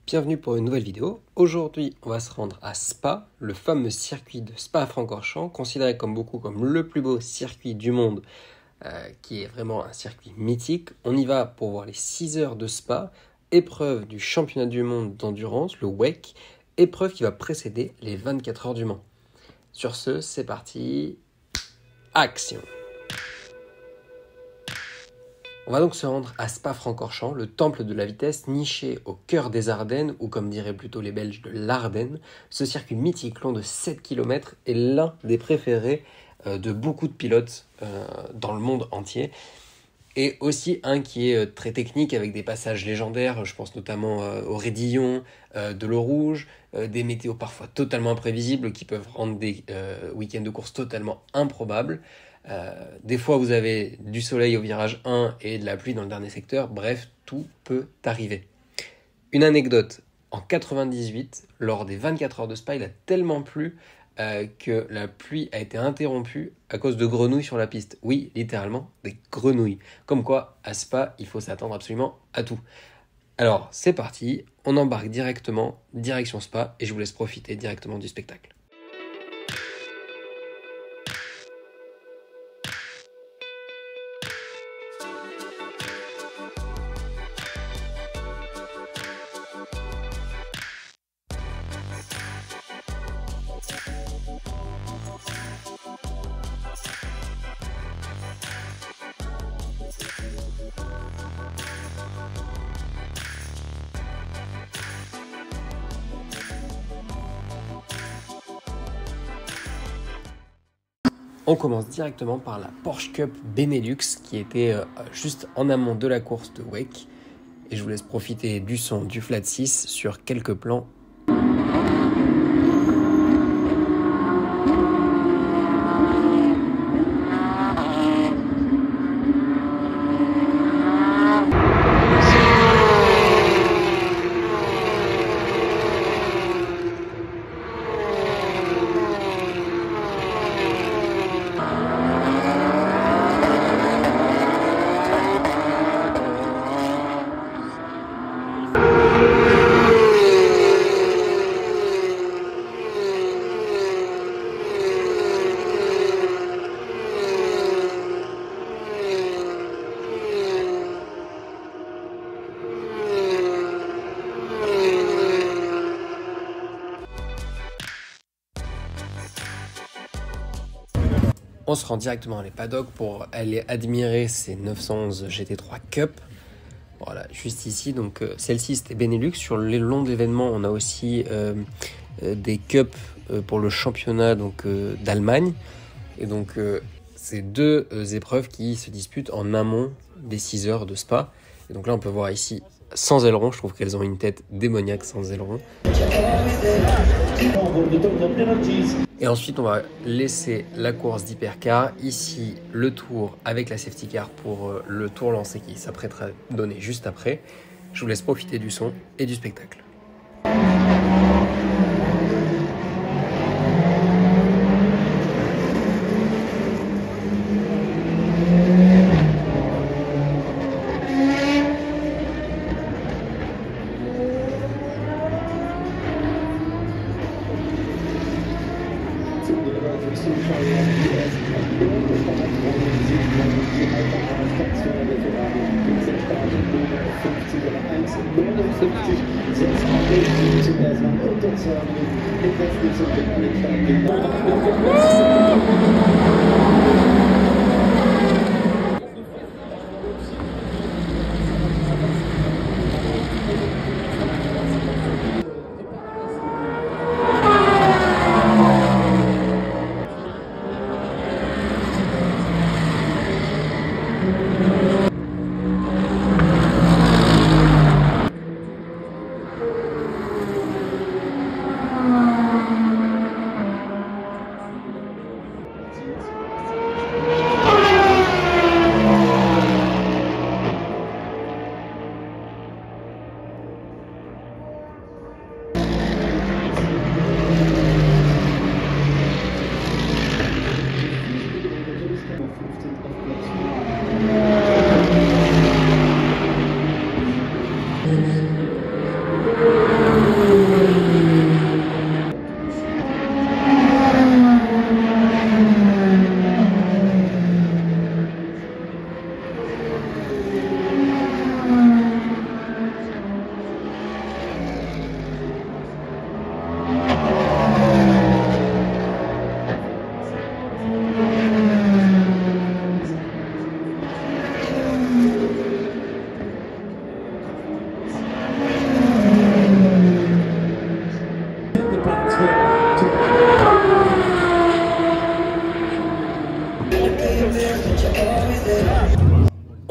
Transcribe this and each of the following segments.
bienvenue pour une nouvelle vidéo. Aujourd'hui, on va se rendre à Spa, le fameux circuit de Spa-Francorchamps, considéré comme le plus beau circuit du monde, qui est vraiment un circuit mythique. On y va pour voir les 6 heures de Spa, épreuve du championnat du monde d'endurance, le WEC, épreuve qui va précéder les 24 heures du Mans. Sur ce, c'est parti, action! On va donc se rendre à Spa-Francorchamps, le temple de la vitesse niché au cœur des Ardennes, ou comme diraient plutôt les Belges, de l'Ardenne. Ce circuit mythique long de 7 km est l'un des préférés de beaucoup de pilotes dans le monde entier. Et aussi un qui est très technique avec des passages légendaires, je pense notamment au Raidillon, de l'eau rouge, des météos parfois totalement imprévisibles qui peuvent rendre des week-ends de course totalement improbables. Des fois vous avez du soleil au virage 1 et de la pluie dans le dernier secteur, bref, tout peut arriver. Une anecdote, en 98, lors des 24 heures de Spa, il a tellement plu que la pluie a été interrompue à cause de grenouilles sur la piste. Oui, littéralement, des grenouilles. Comme quoi, à Spa, il faut s'attendre absolument à tout. Alors, c'est parti, on embarque directement, direction Spa, et je vous laisse profiter directement du spectacle. On commence directement par la Porsche Cup Benelux qui était juste en amont de la course de WEC. Et je vous laisse profiter du son du Flat 6 sur quelques plans. On se rend directement à les paddocks pour aller admirer ces 911 GT3 Cup. Voilà, juste ici. Donc celle-ci c'était Benelux. Sur les longs événements, on a aussi des cups pour le championnat d'Allemagne. Et donc c'est deux épreuves qui se disputent en amont des 6 heures de Spa. Et donc là on peut voir ici sans aileron. Je trouve qu'elles ont une tête démoniaque sans aileron. Et ensuite, on va laisser la course d'hypercar. Ici, le tour avec la safety car pour le tour lancé qui s'apprêtera à donner juste après. Je vous laisse profiter du son et du spectacle.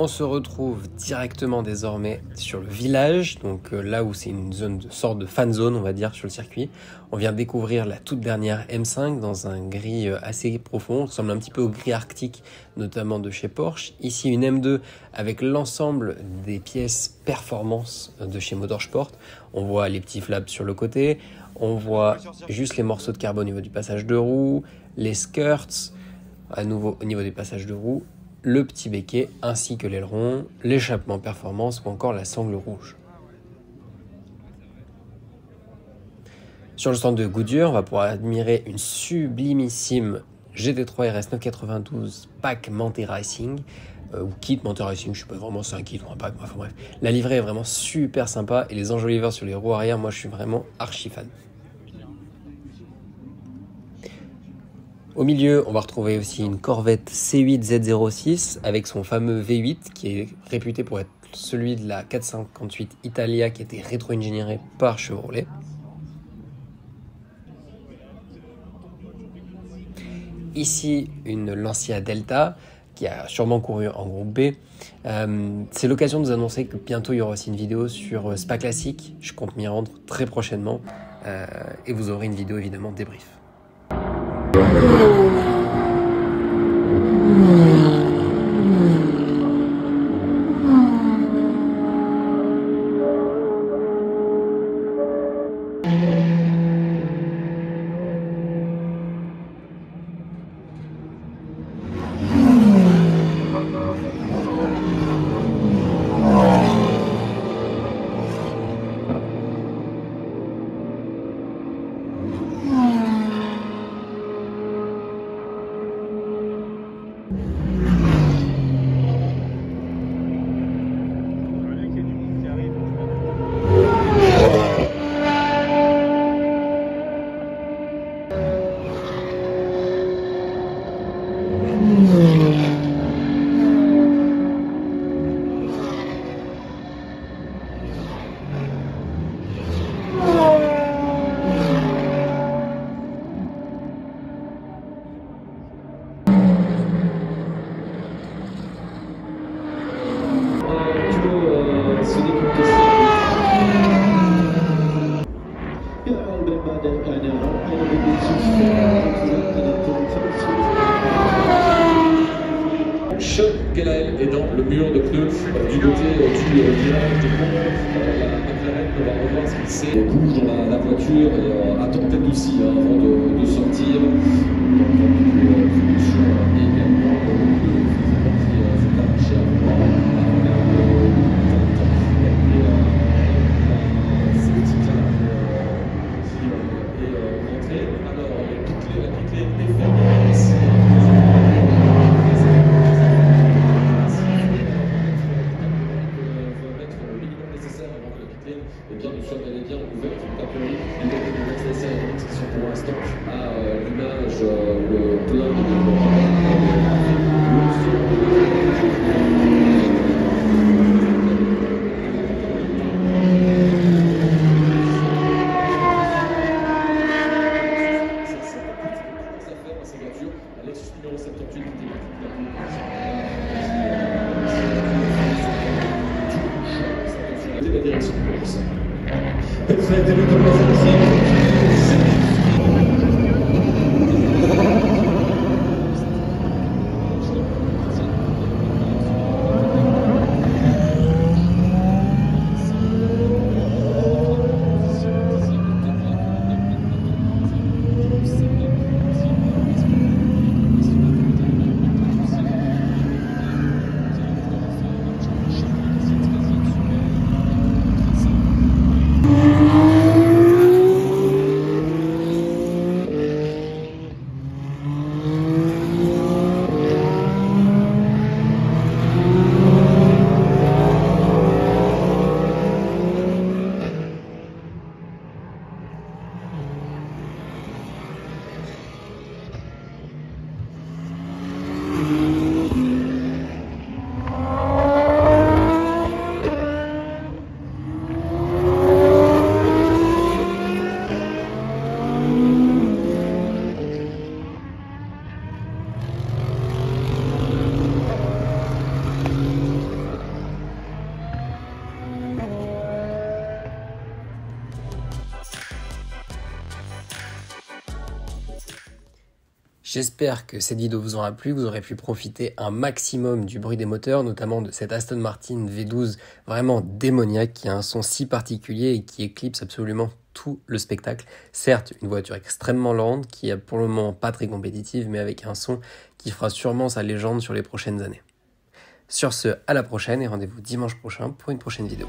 On se retrouve directement désormais sur le village, donc là où c'est une zone de sorte de fan zone, on va dire, sur le circuit. On vient découvrir la toute dernière M5 dans un gris assez profond, qui ressemble un petit peu au gris arctique, notamment de chez Porsche. Ici une M2 avec l'ensemble des pièces performance de chez Motorsport. On voit les petits flaps sur le côté, on voit juste les morceaux de carbone au niveau du passage de roue, les skirts, à nouveau au niveau des passages de roue, le petit béquet ainsi que l'aileron, l'échappement performance ou encore la sangle rouge. Sur le stand de Goodyear, on va pouvoir admirer une sublimissime GT3 RS 992 pack Manthey Racing, ou kit Manthey Racing, je sais pas vraiment si c'est un kit ou un pack, enfin bref. La livrée est vraiment super sympa et les enjoliveurs sur les roues arrière, moi je suis vraiment archi fan. Au milieu, on va retrouver aussi une Corvette C8 Z06 avec son fameux V8 qui est réputé pour être celui de la 458 Italia qui a été rétro-ingénieré par Chevrolet. Ici, une Lancia Delta qui a sûrement couru en groupe B. C'est l'occasion de vous annoncer que bientôt il y aura aussi une vidéo sur Spa Classic. Je compte m'y rendre très prochainement et vous aurez une vidéo évidemment débrief. Qu'elle est dans le mur de pneus du côté du virage de pont. La McLaren va revoir ce qu'il sait. Bouge dans la voiture et attend peut-être aussi avant de sortir. Et également qui s'est arraché à c'est le petit là qui est rentré. Alors, toutes les fermières ici. Et bien nous sommes bel et bien ouverts, a priori, les côtés de Mercedes Aerodynamics qui sont pour l'instant à l'image le plein Lexus numéro 78 qui était la direction de course. Ça a été le J'espère que cette vidéo vous aura plu, que vous aurez pu profiter un maximum du bruit des moteurs, notamment de cette Aston Martin V12 vraiment démoniaque qui a un son si particulier et qui éclipse absolument tout le spectacle. Certes, une voiture extrêmement lente qui est pour le moment pas très compétitive, mais avec un son qui fera sûrement sa légende sur les prochaines années. Sur ce, à la prochaine et rendez-vous dimanche prochain pour une prochaine vidéo.